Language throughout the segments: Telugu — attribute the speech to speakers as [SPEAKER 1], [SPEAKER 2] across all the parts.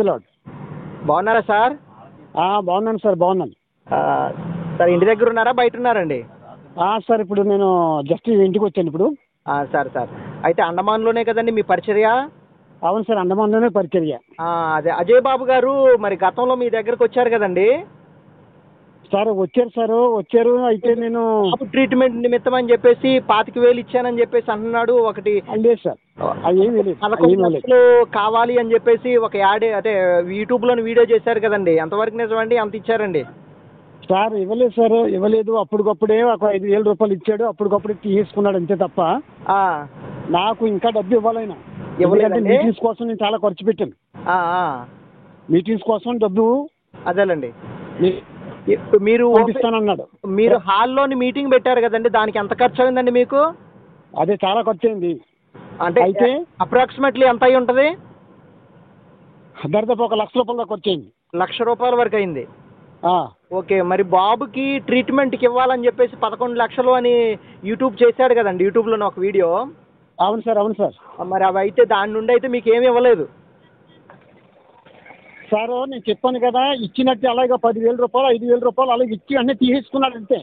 [SPEAKER 1] లార్డ్.
[SPEAKER 2] బాగున్నారా సార్?
[SPEAKER 1] బాగున్నాను సార్, బాగున్నాను.
[SPEAKER 2] ఆ, సార్ ఇంటి దగ్గర ఉన్నారా, బయట ఉన్నారండి?
[SPEAKER 1] సార్ ఇప్పుడు నేను జస్ట్ ఇంటికి వచ్చాను ఇప్పుడు.
[SPEAKER 2] సార్ సార్ అయితే అండమాన్లోనే కదండి మీ పరిచర్య?
[SPEAKER 1] అవును సార్, అండమాన్లోనే పరిచర్య.
[SPEAKER 2] అదే అజయ్ బాబు గారు మరి గతంలో మీ దగ్గరకు వచ్చారు కదండి
[SPEAKER 1] సార్? వచ్చారు. అయితే నేను
[SPEAKER 2] ట్రీట్మెంట్ నిమిత్తం అని చెప్పేసి 25,000 ఇచ్చానని చెప్పేసి అంటున్నాడు. ఒకటి
[SPEAKER 1] లేదు సార్, అది ఏమీ లేదు.
[SPEAKER 2] 11 లక్షలు కావాలి అని చెప్పేసి ఒక యాడ్ అంటే యూట్యూబ్ లోని వీడియో చేశారు కదండి, ఎంతవరకు నిజమండి? అంత ఇచ్చారండి?
[SPEAKER 1] సార్ ఇవ్వలేదు సార్, ఇవ్వలేదు. అప్పటికప్పుడే ఒక 5,000 రూపాయలు ఇచ్చాడు, అప్పటికప్పుడే తీసుకున్నాడు అంతే తప్ప నాకు ఇంకా డబ్బు ఇవ్వాలైనా. ఎందుకంటే మీటింగ్స్ కోసం నేను చాలా ఖర్చు పెట్టాను. మీటింగ్స్ కోసం డబ్బు
[SPEAKER 2] అదేలండి. మీరు
[SPEAKER 1] పంపిస్తానన్నాడు.
[SPEAKER 2] మీరు హాల్లోని మీటింగ్ పెట్టారు కదండి, దానికి ఎంత ఖర్చు అయిందండి మీకు?
[SPEAKER 1] అదే చాలా ఖర్చు అయింది.
[SPEAKER 2] అంటే అయితే అప్రాక్సిమేట్లీ ఎంత అయి ఉంటుంది?
[SPEAKER 1] దాదాపు 1,00,000 రూపాయల దాకా ఖర్చు అయింది.
[SPEAKER 2] 1,00,000 రూపాయల వరకు అయింది. ఓకే, మరి బాబుకి ట్రీట్మెంట్కి ఇవ్వాలని చెప్పేసి 11 లక్షలు అని యూట్యూబ్ చేశాడు కదండి, యూట్యూబ్లోనే ఒక వీడియో.
[SPEAKER 1] అవును సార్, అవును సార్.
[SPEAKER 2] మరి అవి అయితే దాని నుండి అయితే మీకు ఏమి ఇవ్వలేదు
[SPEAKER 1] సార్? నేను చెప్పాను కదా, ఇచ్చినట్టు అలాగే 10,000 రూపాయలు 5,000 రూపాయలు అలాగే ఇచ్చి అన్నీ తీసేసుకున్నాడు అంతే.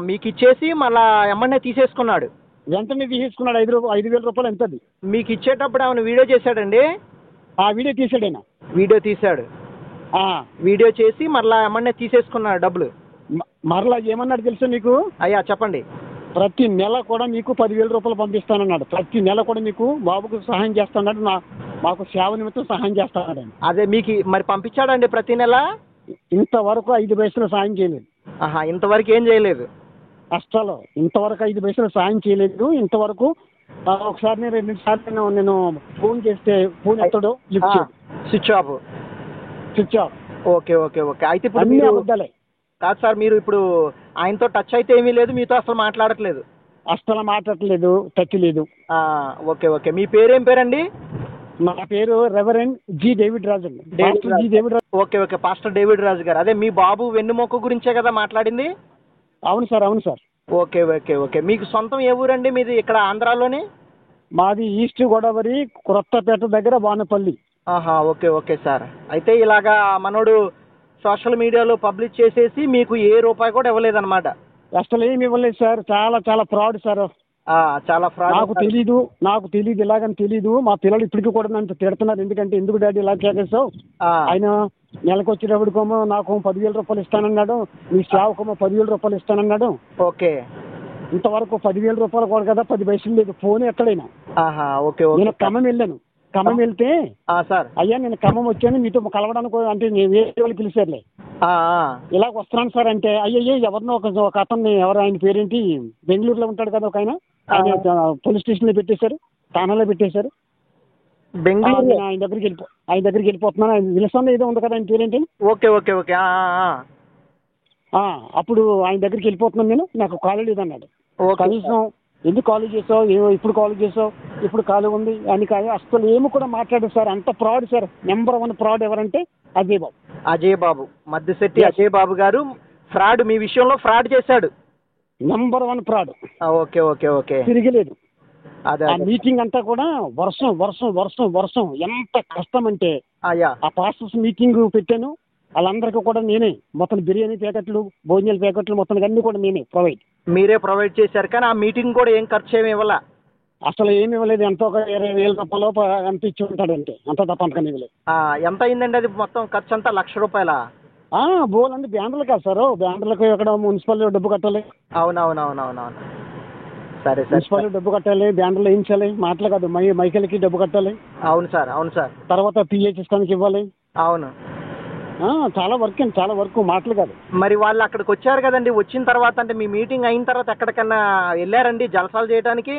[SPEAKER 2] మీకు ఇచ్చేసి మళ్ళా ఎమ్మనే తీసేసుకున్నాడు?
[SPEAKER 1] వెంటనే తీసేసుకున్నాడు. 5,000 రూపాయలు ఎంత అది.
[SPEAKER 2] మీకు ఇచ్చేటప్పుడు ఏమైనా వీడియో చేశాడండి?
[SPEAKER 1] వీడియో తీసాడు ఆయన.
[SPEAKER 2] వీడియో తీశాడు. వీడియో చేసి మరలా ఏమన్నా తీసేసుకున్నాడు డబ్బులు.
[SPEAKER 1] మరలా ఏమన్నాడు తెలుసా నీకు?
[SPEAKER 2] అయ్యా చెప్పండి.
[SPEAKER 1] ప్రతి నెల కూడా మీకు 10,000 రూపాయలు పంపిస్తానన్నాడు. ప్రతి నెల కూడా మీకు బాబుకు సహాయం చేస్తాడు, మాకు సేవ నిమిత్తం సహాయం చేస్తాడు.
[SPEAKER 2] అదే మీకు మరి పంపించాడండి ప్రతి నెల?
[SPEAKER 1] ఇంతవరకు 5 పైసలు సాయం చేయలేదు.
[SPEAKER 2] ఇంతవరకు ఏం చేయలేదు
[SPEAKER 1] అసలు? ఇంతవరకు 5 పైసలు సాయం చేయలేదు. ఇంతవరకు ఒకసారి 2 సార్లు నేను ఫోన్ చేస్తే ఫోన్ ఎత్తడు, లిఫ్ట్ చేయడు,
[SPEAKER 2] switch off. Okay okay okay. అయితే ఇప్పుడు
[SPEAKER 1] అన్నీ అబద్ధాలే.
[SPEAKER 2] కాదు సార్, మీరు ఇప్పుడు ఆయనతో టచ్ అయితే ఏమీ లేదు, మీతో అసలు మాట్లాడట్లేదు?
[SPEAKER 1] అసలు మాట్లాడట్లేదు, టచ్ లేదు.
[SPEAKER 2] Okay okay. మీ పేరేం పేరండి?
[SPEAKER 1] నా పేరు రెవరెండ్ జి. డేవిడ్ రాజు అండి. జి. డేవిడ్ రాజు.
[SPEAKER 2] ఓకే ఓకే, పాస్టర్ డేవిడ్ రాజు గారు. అదే మీ బాబు వెన్నుమొక్క గురించే కదా మాట్లాడింది?
[SPEAKER 1] అవును సార్, అవును సార్.
[SPEAKER 2] Okay okay okay. మీకు సొంతం ఏ ఊరండి మీది? ఇక్కడ ఆంధ్రాలోనే?
[SPEAKER 1] మాది ఈస్ట్ గోదావరి, కొత్తపేట దగ్గర వానపల్లి.
[SPEAKER 2] Okay okay sir. అయితే ఇలాగా మనోడు సోషల్ మీడియాలో పబ్లిష్ చేసేసి మీకు ఏ రూపాయి కూడా ఇవ్వలేదన్నమాట?
[SPEAKER 1] అసలు ఏమి ఇవ్వలేదు సార్. చాలా చాలా ఫ్రాడ్ సార్.
[SPEAKER 2] చాలా ఫ్రాడ్.
[SPEAKER 1] నాకు తెలీదు, ఇలాగని తెలీదు. మా పిల్లలు ఇప్పటికీ కూడా నన్ను తిడుతున్నారు. ఎందుకు డాడీ ఇలా చేసేసావు? ఆయన నెలకు వచ్చేటప్పటికేమో నాకు 10,000 రూపాయలు ఇస్తానన్నాడు, మీ సేవకేమో 10,000 రూపాయలు ఇస్తానన్నాడు.
[SPEAKER 2] ఓకే.
[SPEAKER 1] ఇంతవరకు 10,000 రూపాయలు కూడా కదా, 10 పైసలు లేదు. ఫోన్ ఎక్కడైనా.
[SPEAKER 2] ఓకే.
[SPEAKER 1] నేను ఖమ్మం వెళ్ళాను. ఖమ్మం వెళ్తే
[SPEAKER 2] సార్
[SPEAKER 1] అయ్యా నేను ఖమ్మం వచ్చాను మీతో కలవడానికి అంటే వేరే వాళ్ళు పిలిచారులే, ఇలాగ వస్తున్నాను సార్ అంటే, అయ్యయ్యో ఎవరినో ఒక అతన్ని, ఎవరు ఆయన పేరేంటి, బెంగళూరులో ఉంటాడు కదా ఒక ఆయన పోలీస్ స్టేషన్లో పెట్టేశారు, థానాలో పెట్టేశారు.
[SPEAKER 2] బెంగళూరు
[SPEAKER 1] ఆయన దగ్గరికి వెళ్ళిపోతున్నాను. ఆయన విలసంలో ఏదో ఉంది కదా ఆయన పేరేంటి.
[SPEAKER 2] Okay okay okay.
[SPEAKER 1] అప్పుడు ఆయన దగ్గరికి వెళ్ళిపోతున్నాను నేను, నాకు కాల్ లేదన్నాడు. కనీసం ఎందుకు కాల్ చేసావు, ఇప్పుడు కాల్ చేసావు, ఇప్పుడు కాల్ ఉంది అని కాదు, అసలు ఏమి కూడా మాట్లాడారు సార్. అంత ఫ్రాడ్ సార్. నెంబర్ 1 ఫ్రాడ్ ఎవరంటే అజయ్ బాబు మద్దిశెట్టి అజయ్ బాబు గారు ఫ్రాడ్, మీ విషయంలో ఫ్రాడ్ చేశాడు. Number 1 fraud.
[SPEAKER 2] Okay okay okay.
[SPEAKER 1] తిరిగిలేదు. ఆ మీటింగ్ అంతా కూడా వర్షం వర్షం వర్షం వర్షం. ఎంత కష్టం అంటే ఆ పాస్టర్స్ మీటింగ్ పెట్టాను, వాళ్ళందరికీ కూడా నేనే మొత్తం బిర్యానీ ప్యాకెట్లు, భోజనాల ప్యాకెట్లు మొత్తం అన్ని కూడా మీరే ప్రొవైడ్ చేశారు. కానీ ఆ మీటింగ్ కూడా ఏం ఖర్చు ఏమి ఇవ్వాల? అసలు ఏమి ఇవ్వలేదు. ఎంతో ఒక 20,000 రూపాయలు ఎంత ఇచ్చి ఉంటాడు అంటే, అంత తప్ప అంతకని ఇవ్వలేదు.
[SPEAKER 2] ఎంత అయిందండి అది మొత్తం ఖర్చు అంతా? 1,00,000 రూపాయల?
[SPEAKER 1] బోల్ అంటే బ్యానర్లు కాదు సార్, బ్యానర్లకు ఇక్కడ మున్సిపల్ డబ్బు కట్టాలి.
[SPEAKER 2] అవునవునవునవునవును. సరే సార్,
[SPEAKER 1] మున్సిపల్ డబ్బు కట్టాలి, బ్యానర్లు వేయించాలి, మాటలు కాదు మైకిల్కి డబ్బు కట్టాలి.
[SPEAKER 2] అవును సార్, అవును సార్.
[SPEAKER 1] తర్వాత పిఏ సిస్టానికి ఇవ్వాలి.
[SPEAKER 2] అవును,
[SPEAKER 1] చాలా వర్క్ అండి, చాలా వర్క్, మాటలు కాదు.
[SPEAKER 2] మరి వాళ్ళు అక్కడికి వచ్చారు కదండి, వచ్చిన తర్వాత అంటే మీ మీటింగ్ అయిన తర్వాత ఎక్కడికన్నా వెళ్ళారండి జలసాలు చేయడానికి?